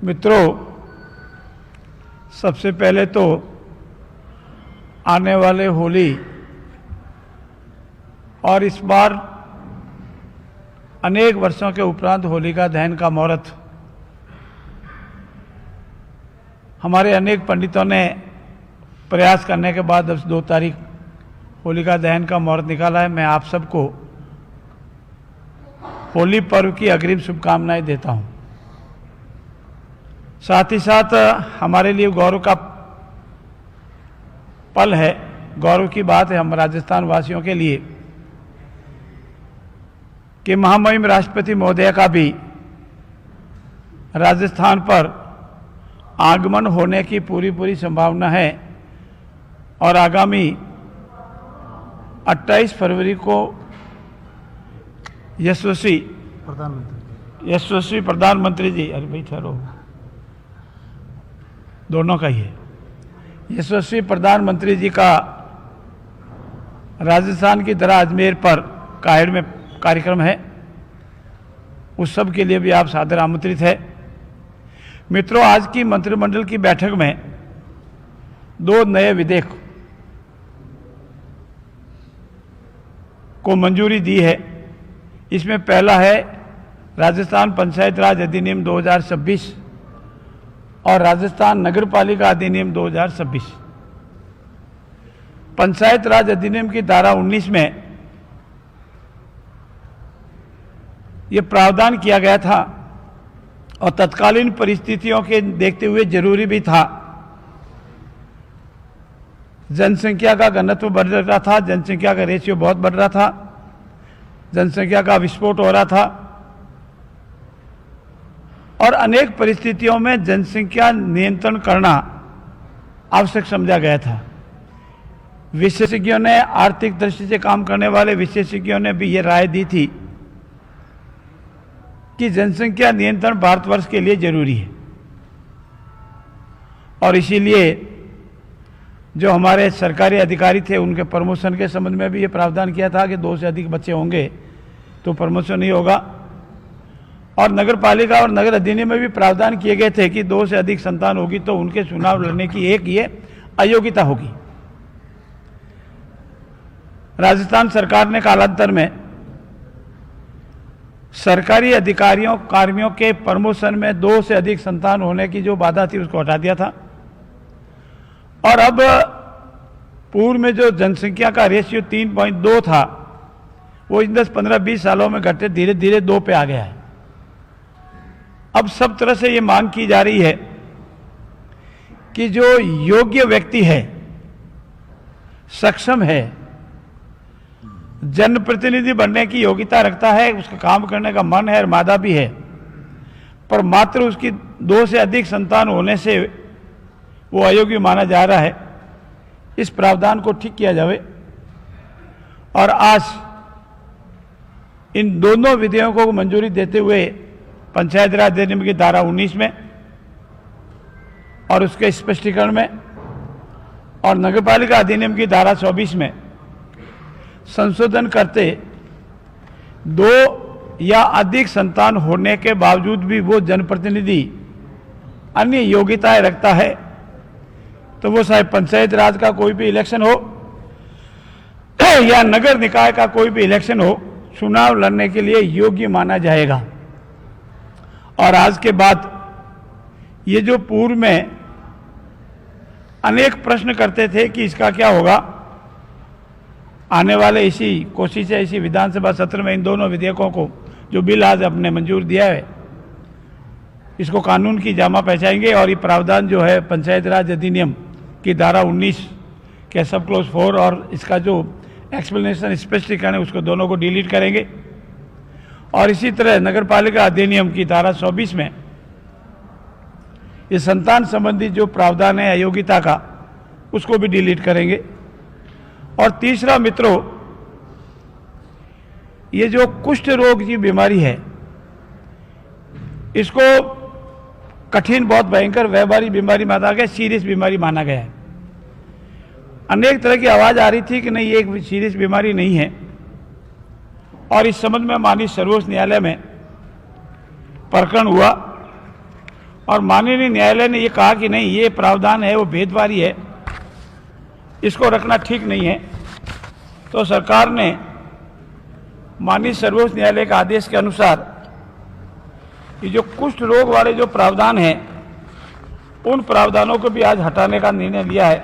मित्रों, सबसे पहले तो आने वाले होली और इस बार अनेक वर्षों के उपरांत होलिका दहन का मुहूर्त हमारे अनेक पंडितों ने प्रयास करने के बाद 2 तारीख होलिका दहन का मुहूर्त निकाला है। मैं आप सबको होली पर्व की अग्रिम शुभकामनाएं देता हूं। साथ ही साथ हमारे लिए गौरव का पल है, गौरव की बात है हम राजस्थान वासियों के लिए कि महामहिम राष्ट्रपति महोदय का भी राजस्थान पर आगमन होने की पूरी संभावना है और आगामी 28 फरवरी को यशस्वी प्रधानमंत्री जी, अरे भाई ठहरो, दोनों का ही है, यशस्वी प्रधानमंत्री जी का राजस्थान की तरह अजमेर पर कायड़ में कार्यक्रम है। उस सब के लिए भी आप सादर आमंत्रित है। मित्रों, आज की मंत्रिमंडल की बैठक में 2 नए विधेयक को मंजूरी दी है। इसमें पहला है राजस्थान पंचायत राज अधिनियम 2026 और राजस्थान नगरपालिका अधिनियम 2026। पंचायत राज अधिनियम की धारा 19 में यह प्रावधान किया गया था और तत्कालीन परिस्थितियों के देखते हुए जरूरी भी था। जनसंख्या का घनत्व बढ़ रहा था, जनसंख्या का रेशियो बहुत बढ़ रहा था, जनसंख्या का विस्फोट हो रहा था और अनेक परिस्थितियों में जनसंख्या नियंत्रण करना आवश्यक समझा गया था। विशेषज्ञों ने, आर्थिक दृष्टि से काम करने वाले विशेषज्ञों ने भी यह राय दी थी कि जनसंख्या नियंत्रण भारतवर्ष के लिए जरूरी है और इसीलिए जो हमारे सरकारी अधिकारी थे उनके प्रमोशन के संबंध में भी ये प्रावधान किया था कि 2 से अधिक बच्चे होंगे तो प्रमोशन नहीं होगा। और नगरपालिका और नगर अधिनियम में भी प्रावधान किए गए थे कि 2 से अधिक संतान होगी तो उनके चुनाव लड़ने की एक ये अयोग्यता होगी। राजस्थान सरकार ने कालांतर में सरकारी अधिकारियों कार्मियों के प्रमोशन में 2 से अधिक संतान होने की जो बाधा थी उसको हटा दिया था और अब पूर्व में जो जनसंख्या का रेशियो 3.2 था वो इन 10, 15, 20 सालों में घटते धीरे धीरे 2 पे आ गया है। अब सब तरह से ये मांग की जा रही है कि जो योग्य व्यक्ति है, सक्षम है, जनप्रतिनिधि बनने की योग्यता रखता है, उसका काम करने का मन है और मादा भी है, पर मात्र उसकी 2 से अधिक संतान होने से वो अयोग्य माना जा रहा है, इस प्रावधान को ठीक किया जाए। और आज इन दोनों विधेयकों को मंजूरी देते हुए पंचायत राज अधिनियम की धारा 19 में और उसके स्पष्टीकरण में और नगरपालिका अधिनियम की धारा 24 में संशोधन करते 2 या अधिक संतान होने के बावजूद भी वो जनप्रतिनिधि अन्य योग्यताएं रखता है तो वो चाहे पंचायत राज का कोई भी इलेक्शन हो या नगर निकाय का कोई भी इलेक्शन हो, चुनाव लड़ने के लिए योग्य माना जाएगा। और आज के बाद ये जो पूर्व में अनेक प्रश्न करते थे कि इसका क्या होगा, आने वाले इसी कोशिश है इसी विधानसभा सत्र में इन दोनों विधेयकों को जो बिल आज अपने मंजूर दिया है इसको कानून की जामा पहचाएंगे और ये प्रावधान जो है पंचायत राज अधिनियम की धारा 19 के सब क्लोज 4 और इसका जो एक्सप्लेनेशन स्पष्टीकरण है उसको दोनों को डिलीट करेंगे। और इसी तरह नगरपालिका अधिनियम की धारा 24 में ये संतान संबंधी जो प्रावधान है अयोग्यता का उसको भी डिलीट करेंगे। और तीसरा मित्रों, ये जो कुष्ठ रोग की बीमारी है इसको कठिन, बहुत भयंकर व्यावहारिक बीमारी माना गया, सीरियस बीमारी माना गया है। अनेक तरह की आवाज आ रही थी कि नहीं ये एक सीरियस बीमारी नहीं है और इस संबंध में माननीय सर्वोच्च न्यायालय में प्रकरण हुआ और माननीय न्यायालय ने ये कहा कि नहीं, ये प्रावधान है वो भेदभावी है, इसको रखना ठीक नहीं है। तो सरकार ने माननीय सर्वोच्च न्यायालय के आदेश के अनुसार ये जो कुष्ठ रोग वाले जो प्रावधान हैं उन प्रावधानों को भी आज हटाने का निर्णय लिया है।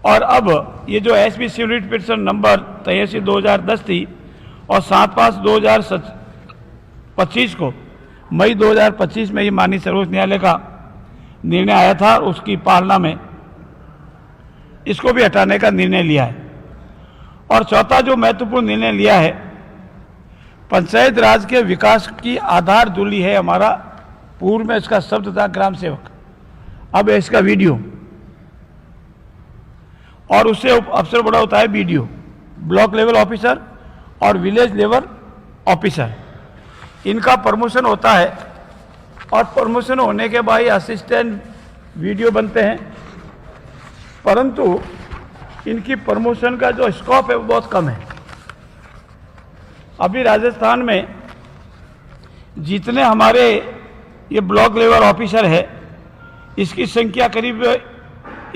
और अब ये जो एसपी सिविल पिटिशन नंबर 83/2010 थी और 7/5/2025 को मई 2025 में ये माननीय सर्वोच्च न्यायालय का निर्णय आया था और उसकी पालना में इसको भी हटाने का निर्णय लिया है। और चौथा जो महत्वपूर्ण निर्णय लिया है, पंचायत राज के विकास की आधार धूली है हमारा, पूर्व में इसका शब्द था ग्राम सेवक, अब है इसका वीडियो, और उससे अफसर बड़ा होता है बीडीओ, ब्लॉक लेवल ऑफिसर और विलेज लेवल ऑफिसर। इनका प्रमोशन होता है और प्रमोशन होने के बाद असिस्टेंट वीडियो बनते हैं, परंतु इनकी प्रमोशन का जो स्कोप है वो बहुत कम है। अभी राजस्थान में जितने हमारे ये ब्लॉक लेवल ऑफिसर है इसकी संख्या करीब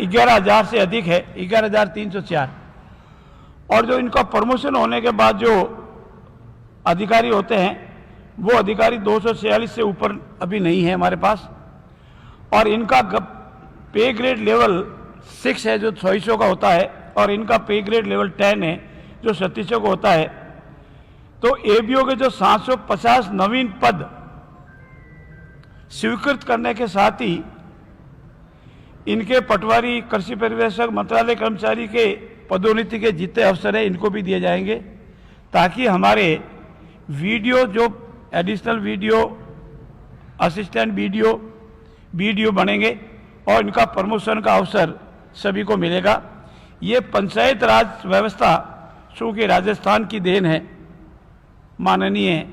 11,000 से अधिक है, 11,304। और जो इनका प्रमोशन होने के बाद जो अधिकारी होते हैं वो अधिकारी 246 से ऊपर अभी नहीं है हमारे पास। और इनका पे ग्रेड लेवल 6 है जो 2600 का होता है, और इनका पे ग्रेड लेवल 10 है जो 3700 का होता है। तो एबीओ के जो 750 नवीन पद स्वीकृत करने के साथ ही इनके पटवारी, कृषि पर्यवेक्षक, मंत्रालय कर्मचारी के पदोन्नति के जितने अवसर हैं इनको भी दिए जाएंगे, ताकि हमारे वीडियो जो additional video, assistant video, BDO बनेंगे और इनका प्रमोशन का अवसर सभी को मिलेगा। ये पंचायत राज व्यवस्था चूँकि राजस्थान की देन है, माननीय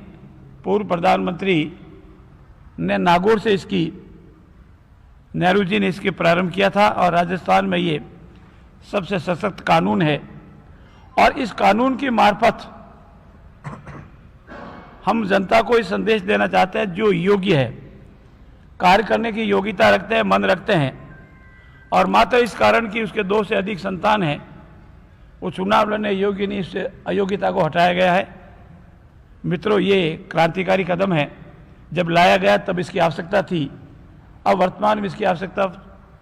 पूर्व प्रधानमंत्री ने नागौर से इसकी, नेहरू जी ने इसके प्रारंभ किया था और राजस्थान में ये सबसे सशक्त कानून है। और इस कानून की मार्फत हम जनता को ये संदेश देना चाहते हैं, जो योग्य है, कार्य करने की योग्यता रखते हैं, मन रखते हैं, और मात्र इस कारण कि उसके 2 से अधिक संतान हैं, वो चुनाव लड़ने योग्य नहीं, इससे अयोग्यता को हटाया गया है। मित्रों, ये क्रांतिकारी कदम है। जब लाया गया तब इसकी आवश्यकता थी, अब वर्तमान में इसकी आवश्यकता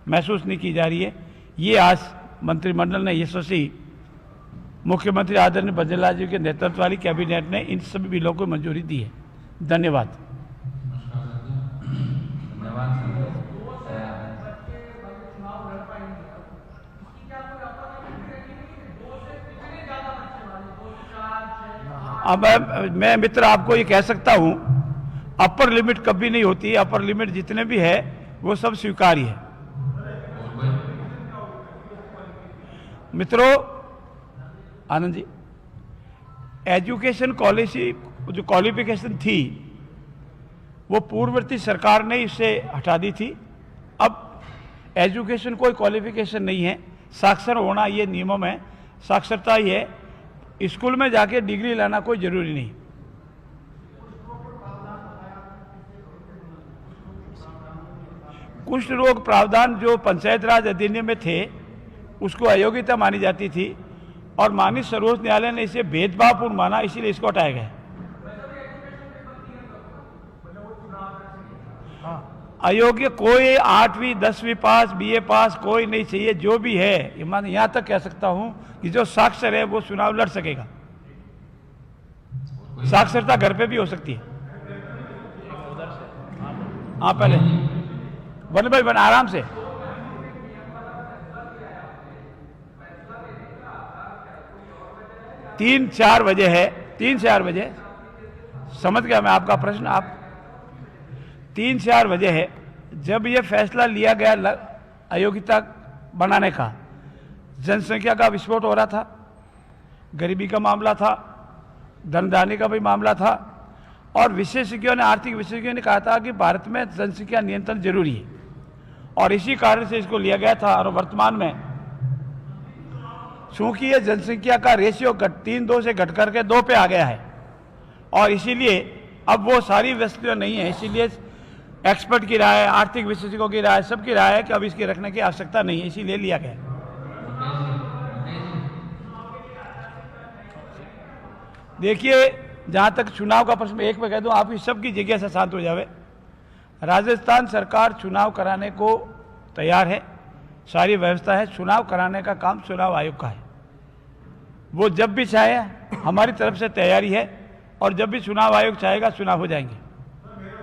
महसूस नहीं की जा रही है। ये आज मंत्रिमंडल ने यशस्वी मुख्यमंत्री आदरणीय बंजरलाल जी के नेतृत्व वाली कैबिनेट ने इन सभी बिलों को मंजूरी दी है। धन्यवाद। अब मैं मित्र आपको ये कह सकता हूं, अपर लिमिट कभी नहीं होती है, अपर लिमिट जितने भी है वो सब स्वीकार्य है। मित्रों, आनंद जी, एजुकेशन पॉलिसी जो क्वालिफिकेशन थी वो पूर्ववर्ती सरकार ने इससे हटा दी थी। अब एजुकेशन कोई क्वालिफिकेशन नहीं है, साक्षर होना ये नियम है, साक्षरता ही है। स्कूल में जाके डिग्री लाना कोई जरूरी नहीं। कुष्ठ रोग प्रावधान जो पंचायत राज अधिनियम में थे उसको अयोग्यता मानी जाती थी और माननीय सर्वोच्च न्यायालय ने इसे भेदभावपूर्ण माना, इसीलिए इसको हटाया गया। अयोग्य कोई 8वीं 10वीं पास, बीए पास कोई नहीं चाहिए, जो भी है। मैं यहां तक कह सकता हूं कि जो साक्षर है वो चुनाव लड़ सकेगा। साक्षरता घर पे भी हो सकती है। हाँ, पहले वन भाई बन आराम से। तीन चार बजे है, 3-4 बजे। समझ गया मैं आपका प्रश्न। आप 3-4 बजे है जब ये फैसला लिया गया अयोग्यता बनाने का। जनसंख्या का विस्फोट हो रहा था, गरीबी का मामला था, धनदानी का भी मामला था, और विशेषज्ञों ने, आर्थिक विशेषज्ञों ने कहा था कि भारत में जनसंख्या नियंत्रण जरूरी है, और इसी कारण से इसको लिया गया था। और वर्तमान में चूंकि ये जनसंख्या का रेशियो 3-2 से घट करके 2 पे आ गया है, और इसीलिए अब वो सारी वस्तुएं नहीं है, इसीलिए एक्सपर्ट की राय, आर्थिक विशेषज्ञों की राय, सबकी राय है कि अब इसके रखने की आवश्यकता नहीं है, इसीलिए लिया गया। देखिए, जहां तक चुनाव का प्रश्न, एक मैं कह दूं, आपकी सबकी जगह से शांत हो जावे। राजस्थान सरकार चुनाव कराने को तैयार है, सारी व्यवस्था है। चुनाव कराने का काम चुनाव आयोग का है। वो जब भी चाहे, हमारी तरफ से तैयारी है, और जब भी चुनाव आयोग चाहेगा चुनाव हो जाएंगे।